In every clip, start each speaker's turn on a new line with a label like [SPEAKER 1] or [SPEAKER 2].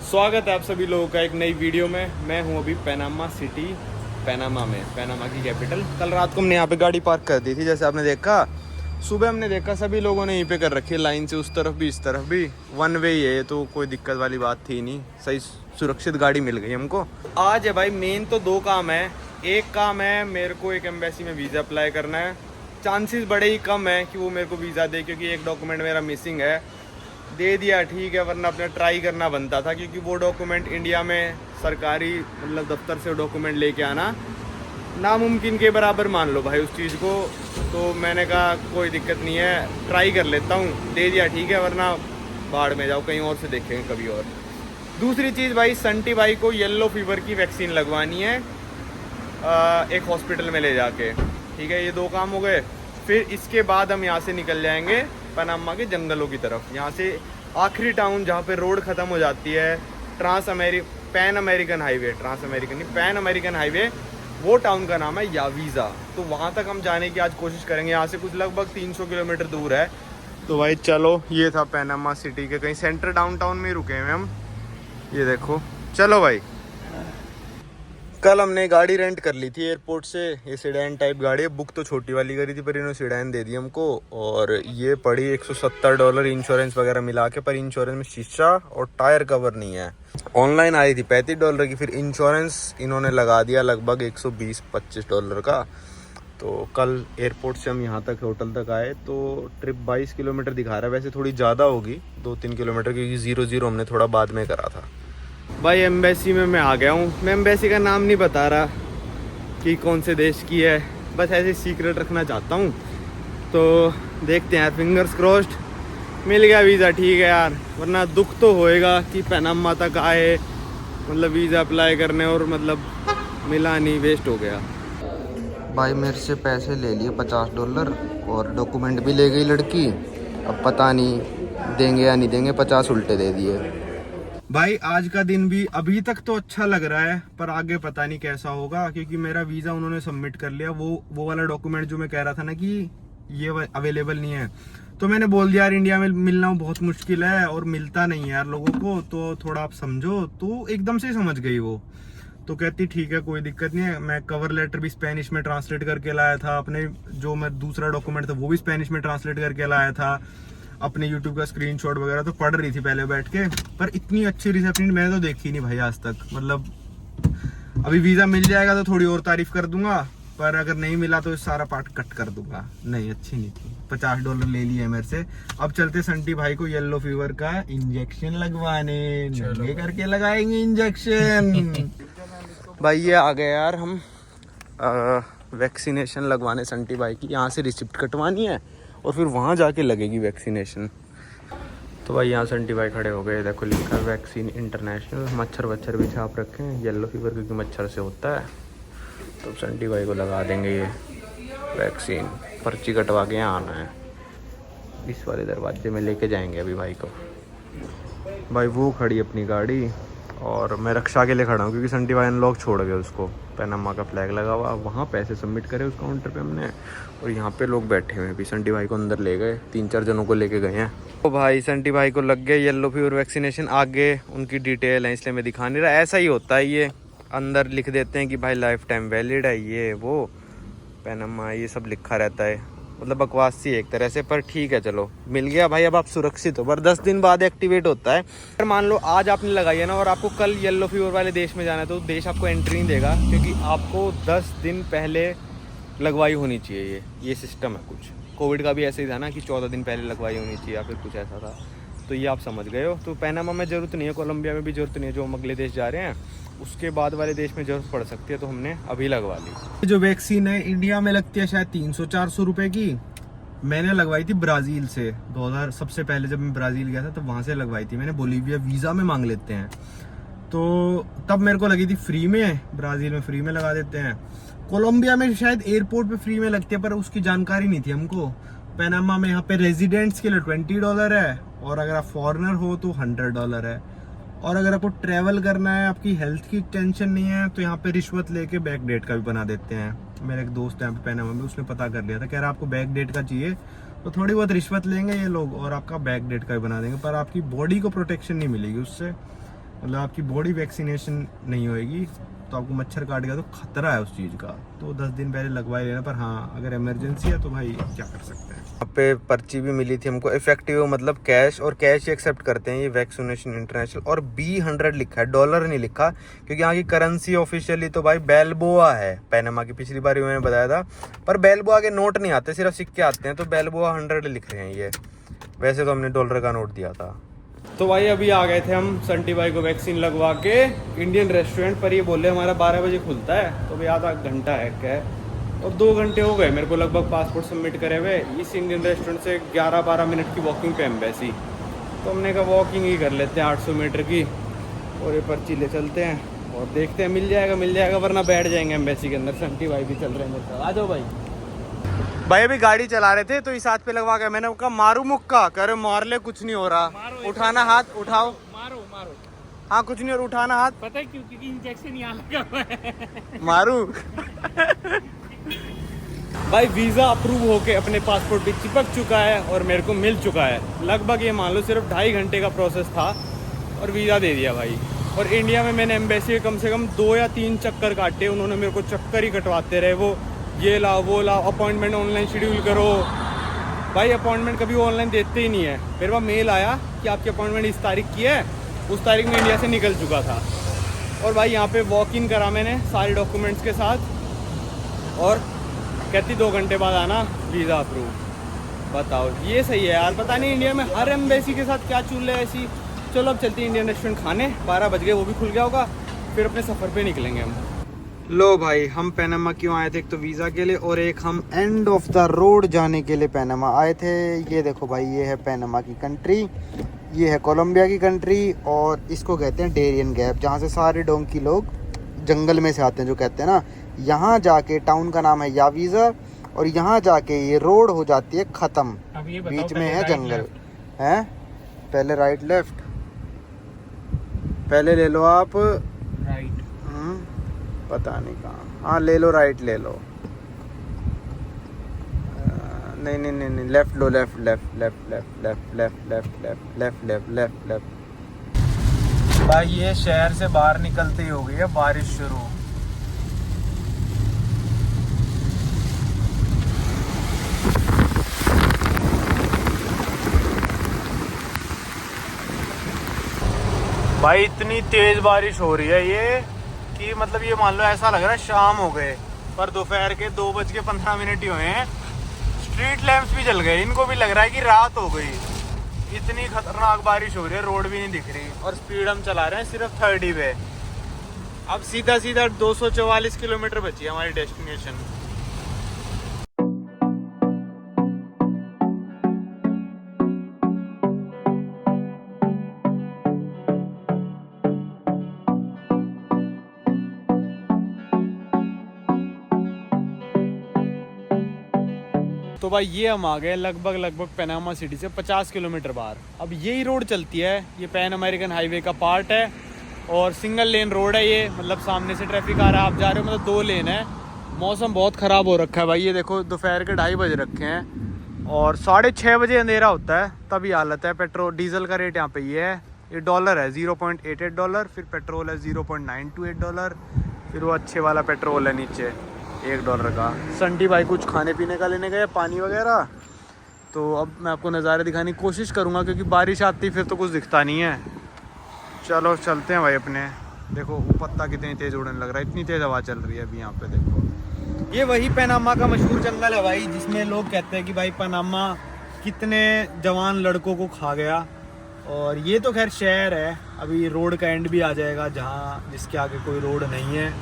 [SPEAKER 1] स्वागत है आप सभी लोगों का एक नई वीडियो में। मैं हूं अभी पैनामा सिटी, पैनामा की कैपिटल। कल रात को हमने यहाँ पे गाड़ी पार्क कर दी थी, जैसे आपने देखा। सुबह हमने देखा सभी लोगों ने यहीं पे कर रखी है, लाइन से, उस तरफ भी इस तरफ भी। वन वे ही है, तो कोई दिक्कत वाली बात थी नहीं। सही सुरक्षित गाड़ी मिल गई हमको। आज है भाई, मेन तो दो काम है। एक काम है मेरे को एक एम्बेसी में वीज़ा अप्लाई करना है। चांसेस बड़े ही कम है कि वो मेरे को वीज़ा दे, क्योंकि एक डॉक्यूमेंट मेरा मिसिंग है। दे दिया ठीक है, वरना अपने ट्राई करना बनता था, क्योंकि वो डॉक्यूमेंट इंडिया में सरकारी मतलब दफ्तर से डॉक्यूमेंट लेके आना नामुमकिन के बराबर मान लो भाई उस चीज़ को। तो मैंने कहा कोई दिक्कत नहीं है, ट्राई कर लेता हूँ। दे दिया ठीक है, वरना बाढ़ में जाओ, कहीं और से देखेंगे कभी और। दूसरी चीज़ भाई, संटी भाई को येलो फीवर की वैक्सीन लगवानी है एक हॉस्पिटल में ले जाके। ठीक है, ये दो काम हो गए। फिर इसके बाद हम यहाँ से निकल जाएंगे पनामा के जंगलों की तरफ। यहाँ से आखिरी टाउन जहाँ पे रोड ख़त्म हो जाती है, पैन अमेरिकन हाईवे, वो टाउन का नाम है यावीज़ा। तो वहाँ तक हम जाने की आज कोशिश करेंगे। यहाँ से कुछ लगभग 300 किलोमीटर दूर है। तो भाई चलो, ये था पैनामा सिटी के कहीं सेंटर डाउनटाउन में ही रुके हुए हम। ये देखो, चलो भाई। कल हमने गाड़ी रेंट कर ली थी एयरपोर्ट से, ये सीडान टाइप गाड़ी है। बुक तो छोटी वाली करी थी, पर इन्होंने सीडान दे दी हमको। और ये पड़ी $170 इंश्योरेंस वगैरह मिला के, पर इंश्योरेंस में शीशा और टायर कवर नहीं है। ऑनलाइन आई थी $35 की, फिर इंश्योरेंस इन्होंने लगा दिया लगभग $120-25 का। तो कल एयरपोर्ट से हम यहाँ तक होटल तक आए, तो ट्रिप 22 किलोमीटर दिखा रहा है। वैसे थोड़ी ज़्यादा होगी, 2-3 किलोमीटर, क्योंकि 0-0 हमने थोड़ा बाद में करा था। भाई एम्बेसी में मैं आ गया हूँ। मैं एम्बेसी का नाम नहीं बता रहा कि कौन से देश की है, बस ऐसे सीक्रेट रखना चाहता हूँ। तो देखते हैं यार, फिंगर्स क्रॉस्ड मिल गया वीज़ा, ठीक है यार। वरना दुख तो होएगा कि पैनामा तक आए, मतलब वीज़ा अप्लाई करने, और मतलब मिला नहीं, वेस्ट हो गया।
[SPEAKER 2] भाई मेरे से पैसे ले लिए $50 और डॉक्यूमेंट भी ले गई लड़की। अब पता नहीं देंगे या नहीं देंगे, 50 उल्टे दे दिए।
[SPEAKER 1] भाई आज का दिन भी अभी तक तो अच्छा लग रहा है, पर आगे पता नहीं कैसा होगा, क्योंकि मेरा वीज़ा उन्होंने सबमिट कर लिया। वो वाला डॉक्यूमेंट जो मैं कह रहा था ना कि ये अवेलेबल नहीं है, तो मैंने बोल दिया यार इंडिया में मिलना बहुत मुश्किल है और मिलता नहीं है यार लोगों को, तो थोड़ा आप समझो। तो एकदम से समझ गई वो। तो कहती ठीक है, कोई दिक्कत नहीं है। मैं कवर लेटर भी स्पेनिश में ट्रांसलेट करके लाया था, अपने जो मैं दूसरा डॉक्यूमेंट था वो भी स्पेनिश में ट्रांसलेट करके लाया था। अपने यूट्यूब का स्क्रीनशॉट वगैरह तो पढ़ रही थी पहले बैठ के, पर इतनी अच्छी रिसेप्शन मैंने तो देखी नहीं भाई आज तक। मतलब अभी वीज़ा मिल जाएगा तो थोड़ी और तारीफ कर दूंगा, पर अगर नहीं मिला तो सारा पार्ट कट कर दूंगा। नहीं, अच्छी नहीं थी। $50 ले लिए मेरे से। अब चलते संटी भाई को येलो फीवर का इंजेक्शन लगवाने, नंगे करके लगाएंगे इंजेक्शन। भाई ये आ गए यार हम वैक्सीनेशन लगवाने संटी भाई की। यहाँ से रिसिप्ट कटवानी है और फिर वहाँ जाके लगेगी वैक्सीनेशन। तो भाई यहाँ संटी भाई खड़े हो गए, देखो लिखा वैक्सीन इंटरनेशनल। मच्छर वच्छर भी छाप रखे हैं, येलो फीवर क्योंकि मच्छर से होता है। तो संटी भाई को लगा देंगे ये वैक्सीन। पर्ची कटवा के यहाँ आना है, इस वाले दरवाजे में लेके जाएंगे अभी भाई को। भाई वो खड़ी अपनी गाड़ी और मैं रक्षा के लिए खड़ा हूँ, क्योंकि संटी भाई अनलॉक छोड़ गए उसको। पैनामा का फ्लैग लगा हुआ, वहाँ पैसे सबमिट करे उस काउंटर पे हमने, और यहाँ पे लोग बैठे हुए हैं। अभी संटी भाई को अंदर ले गए, 3-4 जनों को लेके गए हैं। तो भाई संटी भाई को लग गया येलो फीवर वैक्सीनेशन। आगे उनकी डिटेल है, इसलिए मैं दिखा नहीं रहा। ऐसा ही होता है, ये अंदर लिख देते हैं कि भाई लाइफ टाइम वैलिड है, ये वो पैनामा ये सब लिखा रहता है। मतलब बकवास सी एक तरह से, पर ठीक है चलो मिल गया भाई। अब आप सुरक्षित हो, पर 10 दिन बाद एक्टिवेट होता है। अगर मान लो आज आपने लगाई है ना, और आपको कल येलो फीवर वाले देश में जाना है, तो देश आपको एंट्री नहीं देगा, क्योंकि आपको 10 दिन पहले लगवाई होनी चाहिए। ये सिस्टम है कुछ। कोविड का भी ऐसे ही था ना कि 14 दिन पहले लगवाई होनी चाहिए, या फिर कुछ ऐसा था। तो ये आप समझ गए हो। तो पैनामा में ज़रूरत नहीं है, कोलंबिया में भी ज़रूरत नहीं है। जो हम अगले देश जा रहे हैं उसके बाद वाले देश में ज़रूरत पड़ सकती है, तो हमने अभी लगवा ली। जो वैक्सीन है इंडिया में लगती है शायद 300-400 रुपये की। मैंने लगवाई थी ब्राज़ील से 2000, सबसे पहले जब मैं ब्राज़ील गया था तब वहाँ से लगवाई थी मैंने। बोलीविया वीज़ा में मांग लेते हैं, तो तब मेरे को लगी थी फ्री में। ब्राज़ील में फ्री में लगा देते हैं। कोलंबिया में शायद एयरपोर्ट पे फ्री में लगती है, पर उसकी जानकारी नहीं थी हमको। पैनामा में यहाँ पे रेजिडेंट्स के लिए $20 है, और अगर आप फॉरेनर हो तो $100 है। और अगर आपको ट्रैवल करना है, आपकी हेल्थ की टेंशन नहीं है, तो यहाँ पे रिश्वत लेके बैक डेट का भी बना देते हैं। मेरा एक दोस्त है यहाँ पे पैनामा में, उसने पता कर लिया था, कह रहा आपको बैक डेट का चाहिए तो थोड़ी बहुत रिश्वत लेंगे ये लोग और आपका बैक डेट का भी बना देंगे, पर आपकी बॉडी को प्रोटेक्शन नहीं मिलेगी उससे। मतलब आपकी बॉडी वैक्सीनेशन नहीं होएगी तो आपको मच्छर काट गया तो खतरा है उस चीज़ का, तो 10 दिन पहले लगवा ही लेना। पर हाँ, अगर इमरजेंसी है तो भाई क्या कर सकते हैं। यहाँ पे पर्ची भी मिली थी हमको, इफेक्टिव मतलब कैश, और कैश ही एक्सेप्ट करते हैं ये वैक्सीनेशन इंटरनेशनल। और B100 लिखा है, डॉलर नहीं लिखा, क्योंकि यहाँ की करेंसी ऑफिशियली तो भाई बेल्बोआ है पैनामा की। पिछली बार मैंने बताया था, पर बेल्बोआ के नोट नहीं आते, सिर्फ सिक्के आते हैं, तो बेल्बोआ 100 लिख रहे हैं ये। वैसे तो हमने डॉलर का नोट दिया था। तो भाई अभी आ गए थे हम संटी भाई को वैक्सीन लगवा के इंडियन रेस्टोरेंट पर। ये बोले हमारा 12 बजे खुलता है, तो भाई आधा घंटा है क्या, और 2 घंटे हो गए मेरे को लगभग पासपोर्ट सबमिट करे हुए। इस इंडियन रेस्टोरेंट से 11-12 मिनट की वॉकिंग पे एम्बेसी, तो हमने कहा वॉकिंग ही कर लेते हैं 800 मीटर की, और ये पर्ची ले चलते हैं और देखते हैं मिल जाएगा, वरना बैठ जाएंगे एम्बेसी के अंदर। संटी भाई भी चल रहे हैं मेरे साथ, आ जाओ भाई। भाई अभी गाड़ी चला रहे थे तो इस हाथ पे लगवा के मैंने कहा मारू मुक्का, कह रहे मार ले, कुछ नहीं हो रहा। उठाना हाथ, उठाओ, मारो। हाँ कुछ नहीं हो रहा, उठाना हाथ।
[SPEAKER 3] पता है क्यों? क्योंकि इंजेक्शन यहाँ लगा हुआ है।
[SPEAKER 1] मारू। भाई वीज़ा अप्रूव होके अपने पासपोर्ट पे चिपक चुका है और मेरे को मिल चुका है। लगभग ये मान लो सिर्फ 2.5 घंटे का प्रोसेस था और वीज़ा दे दिया भाई। और इंडिया में मैंने एम्बेसी कम से कम 2 या 3 चक्कर काटे, उन्होंने मेरे को चक्कर ही कटवाते रहे। वो ये लाओ वो लाओ, अपॉइंटमेंट ऑनलाइन शेड्यूल करो। भाई अपॉइंटमेंट कभी वो ऑनलाइन देते ही नहीं है। मेरे पास मेल आया कि आपकी अपॉइंटमेंट इस तारीख की है, उस तारीख में इंडिया से निकल चुका था। और भाई यहाँ पे वॉक इन करा मैंने सारे डॉक्यूमेंट्स के साथ, और कहती 2 घंटे बाद आना, वीज़ा अप्रूव। बताओ ये सही है यार। पता नहीं इंडिया में हर एम्बेसी के साथ क्या चूल है ऐसी। चलो अब चलते हैं इंडियन रेस्टोरेंट खाने, 12 बज गए, वो भी खुल गया होगा, फिर अपने सफ़र पे निकलेंगे हम। लो भाई हम पैनामा क्यों आए थे, एक तो वीज़ा के लिए और एक हम एंड ऑफ द रोड जाने के लिए पैनामा आए थे। ये देखो भाई, ये है पैनामा की कंट्री, ये है कोलंबिया की कंट्री, और इसको कहते हैं डेरियन गैप, जहाँ से सारे डोंकी लोग जंगल में से आते हैं, जो कहते हैं ना। यहाँ जाके टाउन का नाम है यावीज़ा, और यहाँ जाके ये रोड हो जाती है ख़त्म, बीच में है जंगल है। पहले राइट लेफ्ट, पहले ले लो आप
[SPEAKER 3] राइट,
[SPEAKER 1] पता नहीं कहाँ, हाँ ले लो, राइट ले लो, नहीं लेफ्ट लो, left left left left left left left left left left left left. भाई ये शहर से बाहर निकलते ही हो गई है बारिश शुरू। भाई इतनी तेज बारिश हो रही है ये कि मतलब ये मान लो ऐसा लग रहा है शाम हो गए, पर दोपहर के 2:15 ही हुए हैं। स्ट्रीट लैंप्स भी जल गए, इनको भी लग रहा है कि रात हो गई। इतनी खतरनाक बारिश हो रही है, रोड भी नहीं दिख रही, और स्पीड हम चला रहे हैं सिर्फ 30 पे। अब सीधा 244 किलोमीटर बची है हमारी डेस्टिनेशन। तो भाई ये हम आ गए लगभग पैनामा सिटी से 50 किलोमीटर बाहर। अब यही रोड चलती है, ये पैन अमेरिकन हाईवे का पार्ट है, और सिंगल लेन रोड है ये, मतलब सामने से ट्रैफिक आ रहा है, आप जा रहे हो, मतलब 2 लेन है। मौसम बहुत ख़राब हो रखा है भाई, ये देखो दोपहर के 2:30 बज रखे हैं, और 6:30 बजे अंधेरा होता है तभी हालत है। पेट्रोल डीजल का रेट यहाँ पे ये डॉलर है $0.88, फिर पेट्रोल है $0.928, फिर वो अच्छे वाला पेट्रोल है नीचे $1 का। संटी भाई कुछ खाने पीने का लेने गए, पानी वगैरह, तो अब मैं आपको नज़ारे दिखाने की कोशिश करूँगा, क्योंकि बारिश आती फिर तो कुछ दिखता नहीं है। चलो चलते हैं भाई अपने। देखो वो पत्ता कितनी तेज़ उड़ने लग रहा है, इतनी तेज़ हवा चल रही है अभी यहाँ पे। देखो ये वही पैनामा का मशहूर जंगल है भाई, जिसमें लोग कहते हैं कि भाई पैनामा कितने जवान लड़कों को खा गया। और ये तो खैर शहर है, अभी रोड का एंड भी आ जाएगा, जहाँ जिसके आगे कोई रोड नहीं है,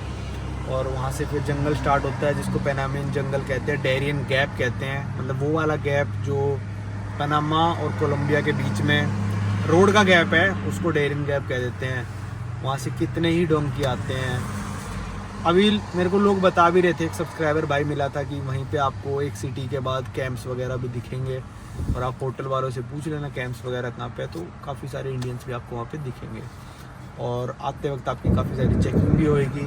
[SPEAKER 1] और वहाँ से फिर जंगल स्टार्ट होता है, जिसको पैनामिन जंगल कहते हैं, डेरियन गैप कहते हैं। मतलब वो वाला गैप जो पनामा और कोलंबिया के बीच में रोड का गैप है, उसको डेरियन गैप कह देते हैं। वहाँ से कितने ही डोंकी आते हैं। अभी मेरे को लोग बता भी रहे थे, एक सब्सक्राइबर भाई मिला था कि वहीं पे आपको एक सिटी के बाद कैंप्स वगैरह भी दिखेंगे, और आप होटल वालों से पूछ लेना कैंप्स वगैरह कहाँ पे है, तो काफ़ी सारे इंडियंस भी आपको वहाँ पे दिखेंगे। और आते वक्त आपकी काफ़ी सारी चेकिंग भी होएगी।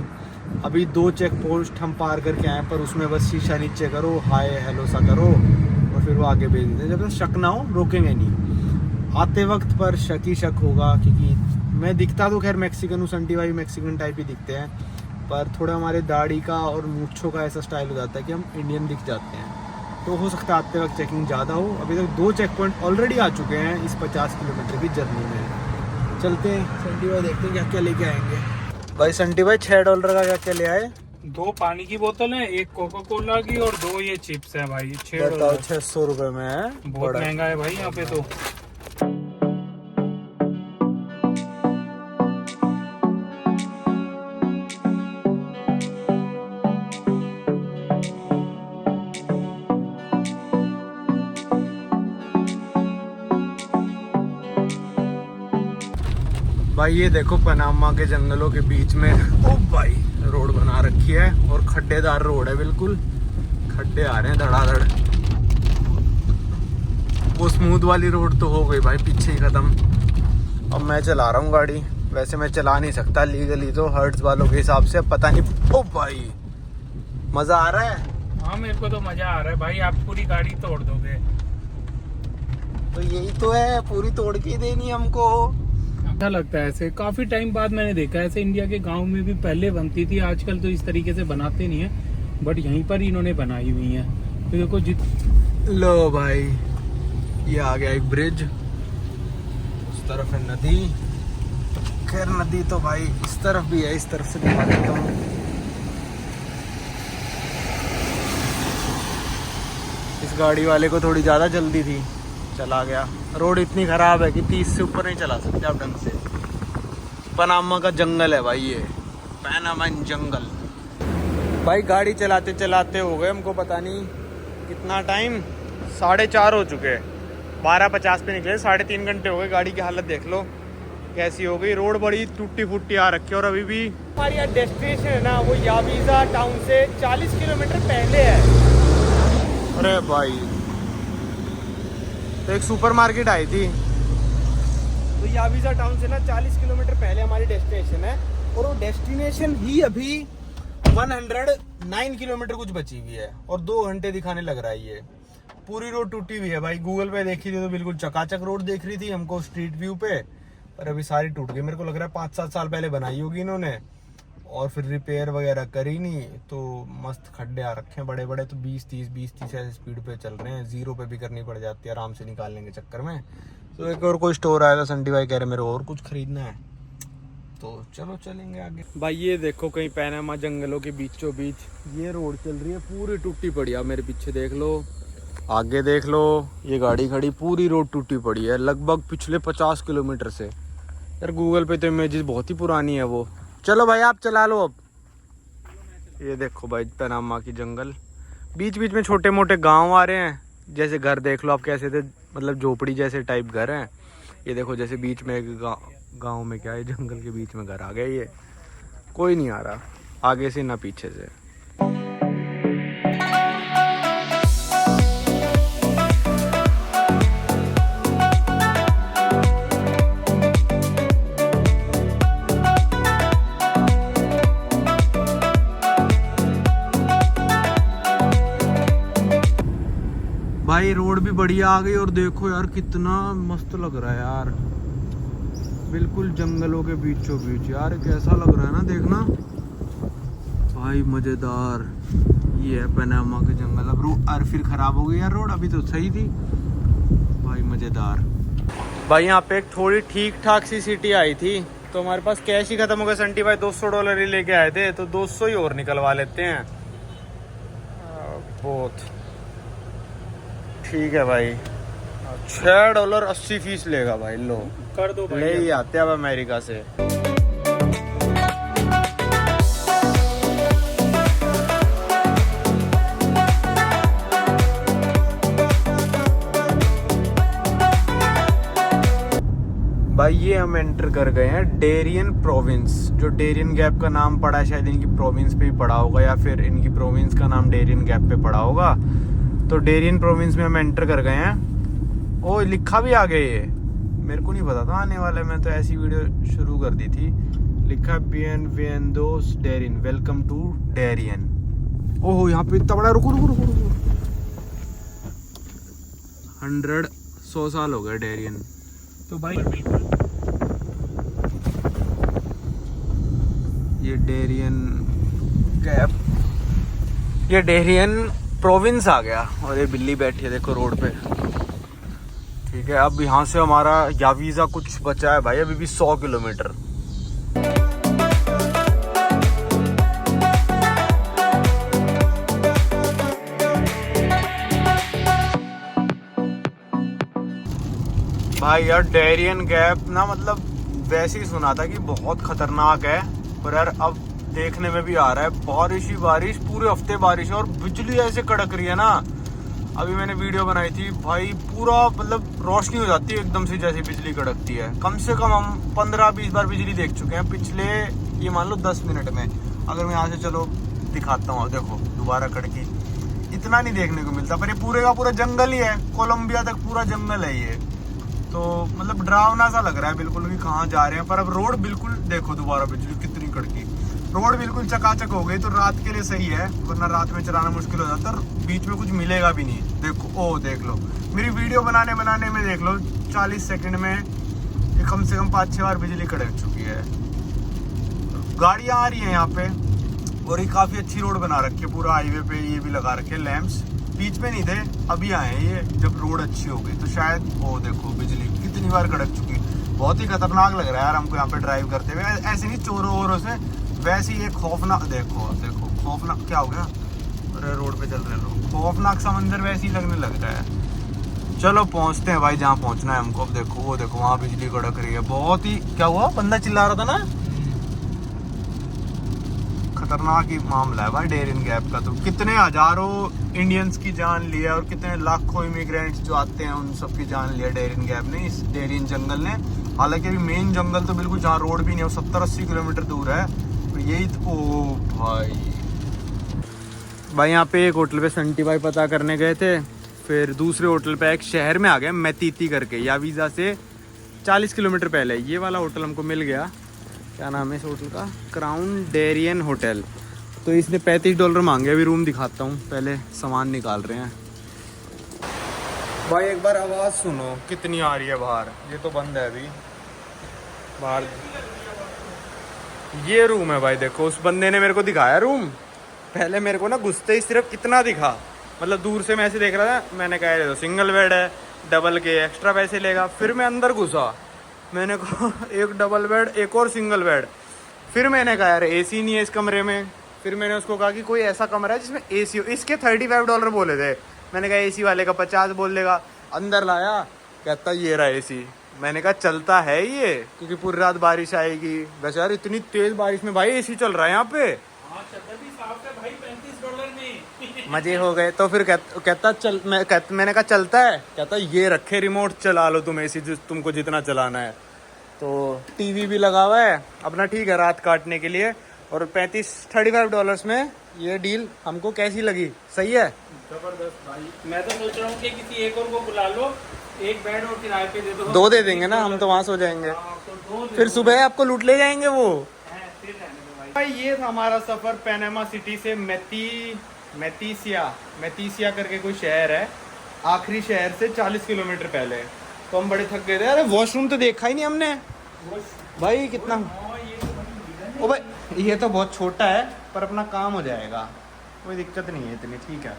[SPEAKER 1] अभी 2 चेक पोस्ट हम पार करके आए, पर उसमें बस शीशा नीचे करो, हाय हेलो सा करो, और फिर वो आगे भेज देते हैं। जब तक शक ना हो रोकेंगे नहीं। आते वक्त पर शक ही शक होगा, क्योंकि मैं दिखता तो खैर मैक्सिकन हूँ, संटी भाई मैक्सिकन टाइप ही दिखते हैं, पर थोड़ा हमारे दाढ़ी का और मूंछों का ऐसा स्टाइल हो जाता है कि हम इंडियन दिख जाते हैं। तो हो सकता है आते वक्त चेकिंग ज़्यादा हो। अभी तक 2 चेक पॉइंट ऑलरेडी आ चुके हैं इस 50 किलोमीटर की जर्नी में। चलते हैं संटी भाई, देखते हैं क्या क्या लेके आएंगे। भाई संटी भाई $6 का क्या क्या ले आए?
[SPEAKER 3] 2 पानी की बोतल है, 1 कोका कोला की और 2 ये चिप्स है भाई।
[SPEAKER 1] बताओ 600 रुपये में है,
[SPEAKER 3] बहुत महंगा है भाई यहाँ पे तो।
[SPEAKER 1] भाई ये देखो पनामा के जंगलों के बीच में ओ भाई रोड बना रखी है, और खड्डेदार रोड है, बिल्कुल खड्डे आ रहे हैं धड़ाधड़। वो स्मूथ वाली रोड तो हो गई भाई पीछे ही खत्म। अब मैं चला रहा हूँ गाड़ी, वैसे मैं चला नहीं सकता लीगली तो हर्ट्स वालों के हिसाब से, पता नहीं। ओ भाई मजा आ रहा है।
[SPEAKER 3] हाँ मेरे को तो मजा आ रहा है भाई, आप पूरी गाड़ी तोड़ दोगे।
[SPEAKER 1] तो यही तो है, पूरी तोड़ के ही देनी हमको।
[SPEAKER 3] अच्छा लगता है ऐसे, काफी टाइम बाद मैंने देखा ऐसे। इंडिया के गांव में भी पहले बनती थी, आजकल तो इस तरीके से बनाते नहीं है, बट यहीं पर इन्होंने बनाई हुई है। तो देखो
[SPEAKER 1] लो भाई ये आ गया एक ब्रिज, उस तरफ है नदी। खैर नदी तो भाई इस तरफ भी है, इस तरफ से दिखा देता हूँ। इस गाड़ी वाले को थोड़ी ज्यादा जल्दी थी, चला गया। रोड इतनी खराब है कि 30 से ऊपर नहीं चला सकते आप ढंग से। पनामा का जंगल है भाई ये, पनामन जंगल। भाई गाड़ी चलाते चलाते हो गए हमको पता नहीं कितना टाइम, 4:30 हो चुके हैं। 12:50 पे निकले, 3.5 घंटे हो गए। गाड़ी की हालत देख लो कैसी हो गई। रोड बड़ी टूटी फूटी आ रखी है, और अभी भी हमारी यहाँ डेस्टिनेशन है ना, वो यावीजा टाउन से 40 किलोमीटर पहले है। अरे भाई तो एक सुपरमार्केट आई थी, तो यावीजा टाउन से ना 40 किलोमीटर पहले हमारी डेस्टिनेशन है, और वो डेस्टिनेशन ही अभी 109 किलोमीटर कुछ बची हुई है, और 2 घंटे दिखाने लग रहा है। ये पूरी रोड टूटी हुई है भाई। गूगल पे देखी थी तो बिल्कुल चकाचक रोड देख रही थी हमको स्ट्रीट व्यू पे, पर अभी सारी टूट गई। मेरे को लग रहा है 5-7 साल पहले बनाई होगी इन्होंने, और फिर रिपेयर वगैरह करी नहीं, तो मस्त खड्डे आ रखे हैं बड़े बड़े। तो 20-30 ऐसे स्पीड पे चल रहे हैं, 0 पे भी करनी पड़ जाती है आराम से निकालने के चक्कर में। तो एक और कोई स्टोर आया था, संटी भाई कह रहे मेरे और कुछ खरीदना है, तो चलो चलेंगे आगे। भाई ये देखो कहीं पनामा जंगलों के बीचों बीच ये रोड चल रही है, पूरी टूटी पड़ी है। मेरे पीछे देख लो, आगे देख लो, ये गाड़ी खड़ी, पूरी रोड टूटी पड़ी है लगभग पिछले 50 किलोमीटर से। यार गूगल पे तो इमेजेस बहुत ही पुरानी है वो। चलो भाई आप चला लो अब। ये देखो भाई पनामा की जंगल, बीच बीच में छोटे मोटे गांव आ रहे हैं। जैसे घर देख लो आप कैसे थे, मतलब झोपड़ी जैसे टाइप घर हैं। ये देखो जैसे बीच में एक गांव में क्या है, जंगल के बीच में घर आ गया। ये कोई नहीं आ रहा आगे से ना पीछे से। भाई रोड भी बढ़िया आ गई, और देखो यार कितना मस्त लग रहा है यार, बिल्कुल जंगलों के बीचों बीच। यार कैसा लग रहा है ना, देखना भाई मजेदार। ये है पनामा के जंगल। अब रोड फिर खराब हो गई यार रोड, अभी तो सही थी भाई, मजेदार। भाई यहाँ पे एक थोड़ी ठीक ठाक सी सिटी आई थी, तो हमारे पास कैश ही खत्म हो गया। संटी भाई $200 ही लेके आए थे, तो 200 ही और निकलवा लेते हैं। बहुत ठीक है भाई, $6.80 फीस लेगा भाई। लो
[SPEAKER 3] कर दो भाई,
[SPEAKER 1] ले ही आते अब अमेरिका से। भाई ये हम एंटर कर गए हैं डेरियन प्रोविंस। जो डेरियन गैप का नाम पड़ा है, शायद इनकी प्रोविंस पे ही पड़ा होगा, या फिर इनकी प्रोविंस का नाम डेरियन गैप पे पड़ा होगा। तो डेरियन प्रोविंस में हम एंटर कर गए हैं। ओ लिखा भी आ गया, ये मेरे को नहीं पता था आने वाला, मैं तो ऐसी वीडियो शुरू कर दी थी। लिखा बिएनवेनिडोस डेरियन, वेलकम टू डेरियन। ओहो यहाँ पे इतना बड़ा, रुको 100 साल हो गए डेरियन।
[SPEAKER 3] तो भाई
[SPEAKER 1] ये डेरियन गैप, ये डेरियन प्रोविंस आ गया और ये बिल्ली बैठी है देखो रोड पे। ठीक है, अब यहाँ से हमारा यावीज़ा कुछ बचा है भाई, अभी भी 100 किलोमीटर। भाई यार डेरियन गैप ना, मतलब वैसे ही सुना था कि बहुत खतरनाक है, पर यार अब देखने में भी आ रहा है बारिश ही बारिश, पूरे हफ्ते बारिश है और बिजली ऐसे कड़क रही है ना। अभी मैंने वीडियो बनाई थी भाई, पूरा मतलब रोशनी हो जाती है एकदम से जैसे बिजली कड़कती है। कम से कम हम 15-20 बार बिजली देख चुके हैं पिछले, ये मान लो 10 मिनट में। अगर मैं यहाँ से चलो दिखाता हूँ, देखो दोबारा कड़की, इतना नहीं देखने को मिलता, पर ये पूरे का पूरा जंगल ही है, कोलंबिया तक पूरा जंगल है ये। तो मतलब डरावना सा लग रहा है बिल्कुल कि कहाँ जा रहे हैं। पर अब रोड बिल्कुल देखो, दोबारा बिजली कितनी कड़की, रोड बिल्कुल चकाचक हो गई। तो रात के लिए सही है, वरना रात में चलाना मुश्किल हो जाता है और बीच में कुछ मिलेगा भी नहीं। देखो, ओ देख लो, मेरी वीडियो बनाने में देख लो 40 सेकंड में ये कम से कम 5-6 बार बिजली कड़क चुकी है। गाड़ियाँ आ रही है यहाँ पे और ये काफ़ी अच्छी रोड बना रखी है, पूरा हाईवे पे ये भी लगा रखे लैंप्स, बीच में नहीं थे, अभी आए हैं ये जब रोड अच्छी हो गई। तो शायद ओ देखो बिजली कितनी बार कड़क चुकी, बहुत ही खतरनाक लग रहा है यार हमको यहाँ पे ड्राइव करते हुए। ऐसे नहीं चोरों वोरों से, वैसे ही एक खौफनाक, देखो देखो खौफनाक, क्या हो गया, अरे रोड पे चल रहे लोग, खौफनाक सा मंजर वैसे ही लगने लग रहा है। चलो पहुँचते हैं भाई जहाँ पहुँचना है हमको। अब देखो, वो देखो वहाँ बिजली कड़क रही है, बहुत ही, क्या हुआ, बंदा चिल्ला रहा था ना, खतरनाक ही मामला है भाई डेरियन गैप का। तो कितने हजारों इंडियंस की जान लिया और कितने लाखों इमिग्रेंट्स जो आते हैं उन सब की जान लिया डेरियन गैप ने, इस डेरियन जंगल ने। हालांकि अभी मेन जंगल तो बिल्कुल जहाँ रोड भी नहीं है, 70-80 किलोमीटर दूर है। तो यही तो, ओ भाई यहाँ पे एक होटल पे संटी भाई पता करने गए थे, फिर दूसरे होटल पे एक शहर में आ गए मैतीती करके, यावीज़ा से 40 किलोमीटर पहले। ये वाला होटल हमको मिल गया, क्या नाम है इस होटल का, क्राउन डेरियन होटल। तो इसने $35 मांगे। अभी रूम दिखाता हूँ, पहले सामान निकाल रहे हैं। भाई एक बार आवाज़ सुनो कितनी आ रही है बाहर, ये तो बंद है अभी बाहर। ये रूम है भाई, देखो उस बंदे ने मेरे को दिखाया रूम, पहले मेरे को ना घुसते ही सिर्फ इतना दिखा, मतलब दूर से मैं ऐसे देख रहा था, मैंने कहा ये तो सिंगल बेड है, डबल के एक्स्ट्रा पैसे लेगा। फिर मैं अंदर घुसा, मैंने कहा एक डबल बेड एक और सिंगल बेड। फिर मैंने कहा यार एसी नहीं है इस कमरे में। फिर मैंने उसको कहा कि कोई ऐसा कमरा है जिसमें एसी हो। इसके $35 बोले थे, मैंने कहा एसी वाले का 50 बोल देगा। अंदर लाया, कहता ये रहा एसी। मैंने कहा चलता है ये, क्योंकि पूरी रात बारिश आएगी। वैसे यार इतनी तेज बारिश में भाई एसी चल रहा है यहाँ पे,
[SPEAKER 3] भाई $35 में
[SPEAKER 1] मजे हो गए। तो फिर कहता चल, मैंने कहा चलता है, कहता ये रखे रिमोट, चला लो तुम एसी तुमको जितना चलाना है। तो टीवी भी लगा हुआ है अपना, ठीक है रात काटने के लिए। और $35 में ये डील हमको कैसी लगी, सही है,
[SPEAKER 3] जबरदस्त भाई। मैं तो सोच रहा हूँ कि किसी एक और को बुला लो, एक बेड और किराए पे दे दो।
[SPEAKER 1] 2 दे देंगे ना हम, तो वहाँ सो जाएंगे।
[SPEAKER 3] तो
[SPEAKER 1] फिर सुबह आपको लूट ले जाएंगे वो।
[SPEAKER 3] फिर भाई ये था हमारा सफर पैनामा सिटी से मैतीसिया करके कोई शहर है, आखिरी शहर से 40 किलोमीटर पहले। तो हम बड़े थक गए थे। अरे वॉशरूम तो देखा ही नहीं हमने भाई, कितना, ओ भाई ये तो बहुत छोटा है पर अपना काम हो जाएगा, कोई दिक्कत नहीं है इतनी, ठीक है।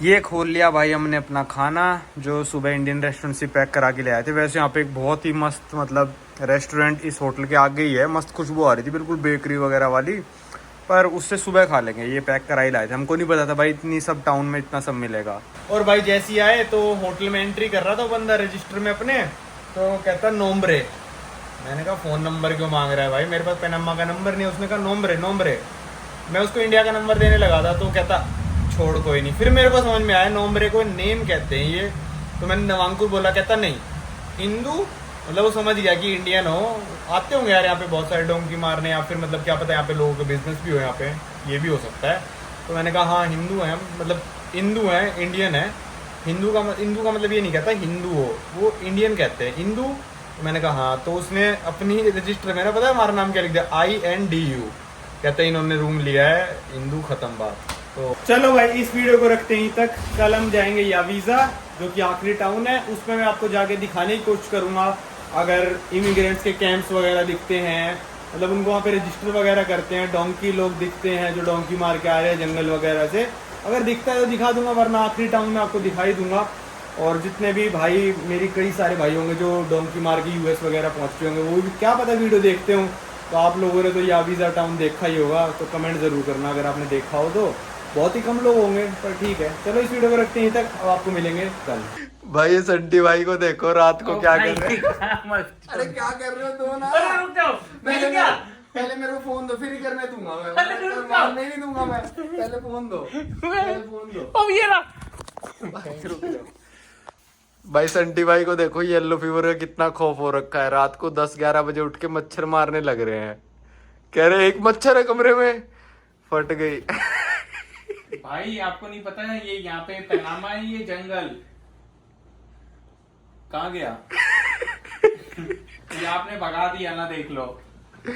[SPEAKER 3] ये खोल लिया भाई हमने अपना खाना, जो सुबह इंडियन रेस्टोरेंट से पैक करा के ले आए थे। वैसे यहाँ पे एक बहुत ही मस्त मतलब रेस्टोरेंट इस होटल के आगे ही है, मस्त खुशबू आ रही थी बिल्कुल बेकरी वगैरह वाली, पर उससे सुबह खा लेंगे। ये पैक करा ही लाए थे, हमको नहीं पता था भाई इतनी सब टाउन में इतना सब मिलेगा। और भाई जैसे ही आए तो होटल में एंट्री कर रहा था बंदा रजिस्टर में अपने, तो कहता नोम्ब्रे। मैंने कहा फ़ोन नंबर क्यों मांग रहा है भाई, मेरे पास पैनामा का नंबर नहीं है। उसने कहा नोम्ब्रे। मैं उसको इंडिया का नंबर देने लगा था, तो कहता छोड़ कोई नहीं। फिर मेरे को समझ में आया नोम्ब्रे को नेम कहते हैं ये, तो मैंने नवांकुर बोला, कहता नहीं हिंदू, मतलब वो समझ गया कि इंडियन हो। आते होंगे यार यहाँ पे बहुत सारे डोंकी मारने, या फिर मतलब क्या पता यहाँ पे लोगों का बिजनेस भी हो यहाँ पे, ये भी हो सकता है। तो मैंने कहा हाँ हिंदू हैं, मतलब हिंदू हैं, इंडियन है। हिंदू का मतलब ये नहीं कहता हिंदू हो, वो इंडियन कहते हैं हिंदू। तो मैंने कहा हाँ, तो उसने अपनी रजिस्टर में ना पता है हमारा नाम क्या लिख दिया, INDU। कहते हैं इन्होंने रूम लिया है हिंदू, खत्म बात। तो चलो भाई इस वीडियो को रखते हैं तक। कल हम जाएंगे यावीज़ा, जो कि आखिरी टाउन है, उसमें मैं आपको जाके दिखाने की कोशिश करूंगा। अगर इमिग्रेंट्स के कैंप्स वगैरह दिखते हैं मतलब उनको वहाँ पे रजिस्टर वगैरह करते हैं। डोंकी लोग दिखते हैं जो डोंकी मार के आ रहे हैं जंगल वगैरह से, अगर दिखता है तो दिखा दूंगा, वरना आखिरी टाउन में आपको दिखाई दूंगा। और जितने भी भाई मेरी कई सारे भाई होंगे जो डोंकी मार के यूएस वगैरह पहुँचते होंगे, वो भी क्या पता वीडियो देखते हो, तो आप लोगों ने तो यावीज़ा टाउन देखा ही होगा, तो कमेंट ज़रूर करना अगर आपने देखा हो तो। बहुत ही कम लोग होंगे पर ठीक है। चलो इस वीडियो को रखते हैं यहीं तक, अब आपको मिलेंगे कल। भाई ये संटी भाई को देखो रात को क्या कर रहे हैं। अरे क्या कर रहे हो दो ना, पहले मेरे को फोन दो, फिर ही करने दूंगा मैं, मारने नहीं दूंगा मैं, पहले फोन दो, पहले फोन दो। भाई संटी भाई को देखो येलो फीवर का कितना खौफ हो रखा है, रात को 10-11 बजे उठ के मच्छर मारने लग रहे हैं, कह रहे एक मच्छर है कमरे में, फट गई।
[SPEAKER 1] भाई आपको नहीं पता है ये यहाँ पे पनामा है, ये जंगल कहाँ गया? ये आपने भगा दिया ना, देख लो।